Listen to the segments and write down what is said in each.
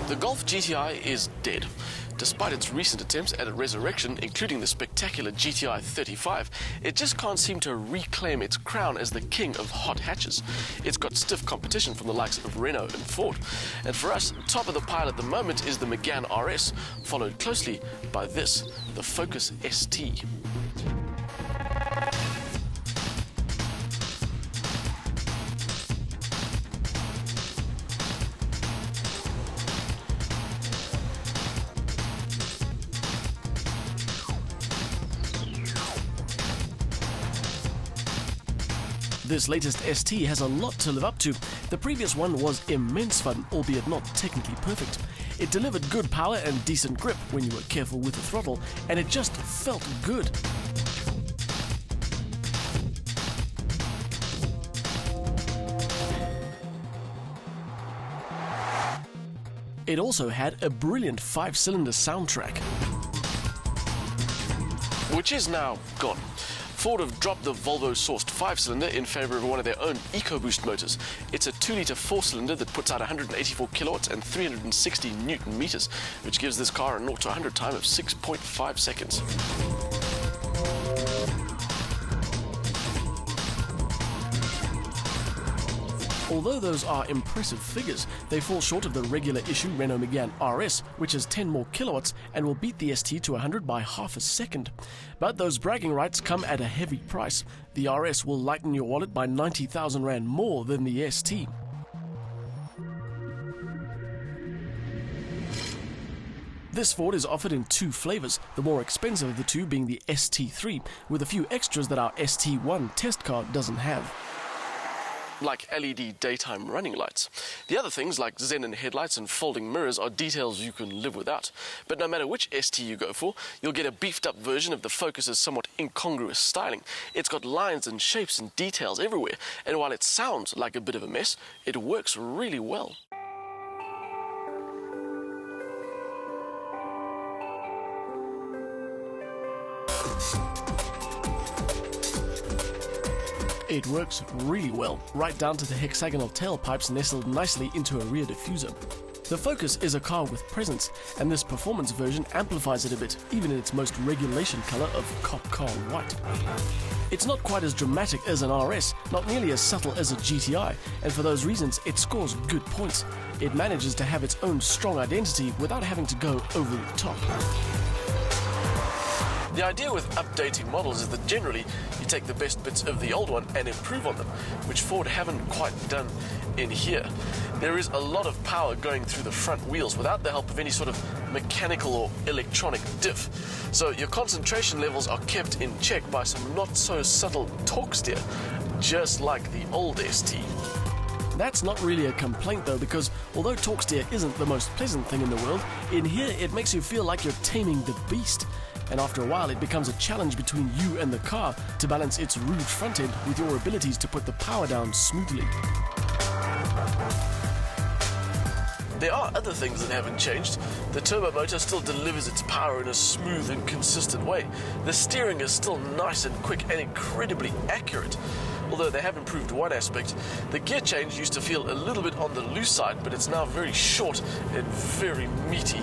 The Golf GTI is dead. Despite its recent attempts at a resurrection, including the spectacular GTI 35, it just can't seem to reclaim its crown as the king of hot hatches. It's got stiff competition from the likes of Renault and Ford. And for us, top of the pile at the moment is the Megane RS, followed closely by this, the Focus ST. This latest ST has a lot to live up to. The previous one was immense fun, albeit not technically perfect. It delivered good power and decent grip when you were careful with the throttle, and it just felt good. It also had a brilliant 5-cylinder soundtrack, which is now gone. Ford have dropped the Volvo-sourced 5-cylinder in favour of one of their own EcoBoost motors. It's a 2-litre 4-cylinder that puts out 184 kilowatts and 360 newton meters, which gives this car a 0 to 100 time of 6.5 seconds. Although those are impressive figures, they fall short of the regular issue Renault Megane RS, which has 10 more kilowatts and will beat the ST to 100 by half a second. But those bragging rights come at a heavy price. The RS will lighten your wallet by 90,000 Rand more than the ST. This Ford is offered in 2 flavours, the more expensive of the two being the ST3, with a few extras that our ST1 test car doesn't have, like LED daytime running lights. The other things like xenon headlights and folding mirrors are details you can live without. But no matter which ST you go for, you'll get a beefed up version of the Focus's somewhat incongruous styling. It's got lines and shapes and details everywhere, and while it sounds like a bit of a mess, it works really well. It works really well, right down to the hexagonal tailpipes nestled nicely into a rear diffuser. The Focus is a car with presence, and this performance version amplifies it a bit, even in its most regulation colour of cop car white. It's not quite as dramatic as an RS, not nearly as subtle as a GTI, and for those reasons it scores good points. It manages to have its own strong identity without having to go over the top. The idea with updating models is that generally you take the best bits of the old one and improve on them, which Ford haven't quite done in here. There is a lot of power going through the front wheels without the help of any sort of mechanical or electronic diff. So your concentration levels are kept in check by some not so subtle torque steer, just like the old ST. That's not really a complaint though, because although torque steer isn't the most pleasant thing in the world, in here it makes you feel like you're taming the beast. And after a while it becomes a challenge between you and the car to balance its rude front end with your abilities to put the power down smoothly. There are other things that haven't changed. The turbo motor still delivers its power in a smooth and consistent way. The steering is still nice and quick and incredibly accurate. Although they have improved one aspect, the gear change used to feel a little bit on the loose side, but it's now very short and very meaty.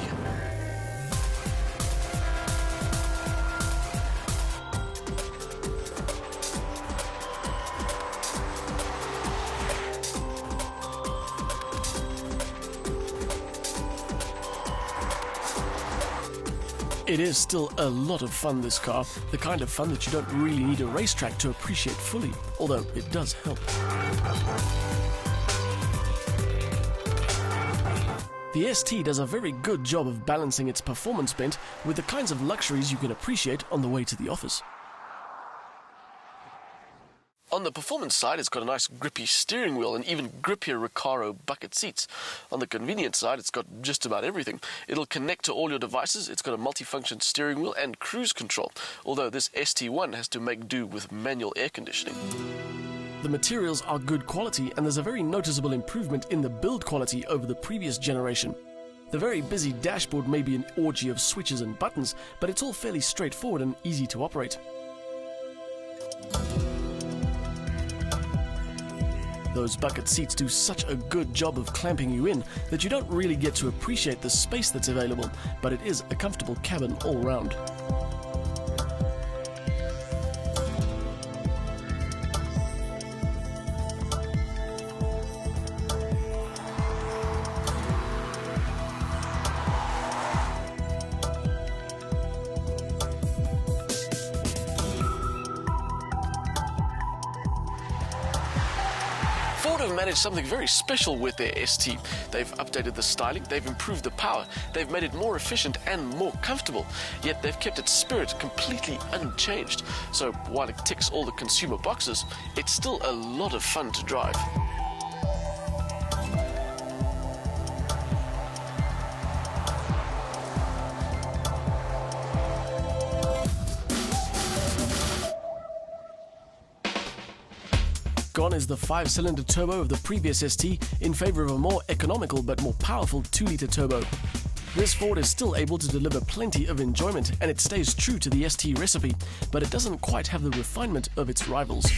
It is still a lot of fun, this car, the kind of fun that you don't really need a racetrack to appreciate fully, although it does help. The ST does a very good job of balancing its performance bent with the kinds of luxuries you can appreciate on the way to the office. On the performance side, it's got a nice grippy steering wheel and even grippier Recaro bucket seats. On the convenience side, it's got just about everything. It'll connect to all your devices, it's got a multifunction steering wheel and cruise control, although this ST1 has to make do with manual air conditioning. The materials are good quality and there's a very noticeable improvement in the build quality over the previous generation. The very busy dashboard may be an orgy of switches and buttons, but it's all fairly straightforward and easy to operate. those bucket seats do such a good job of clamping you in that you don't really get to appreciate the space that's available, but it is a comfortable cabin all round. Ford have managed something very special with their ST. They've updated the styling, they've improved the power, they've made it more efficient and more comfortable, yet they've kept its spirit completely unchanged. So while it ticks all the consumer boxes, it's still a lot of fun to drive. Gone is the 5-cylinder turbo of the previous ST in favor of a more economical but more powerful 2-litre turbo. This Ford is still able to deliver plenty of enjoyment and it stays true to the ST recipe, but it doesn't quite have the refinement of its rivals.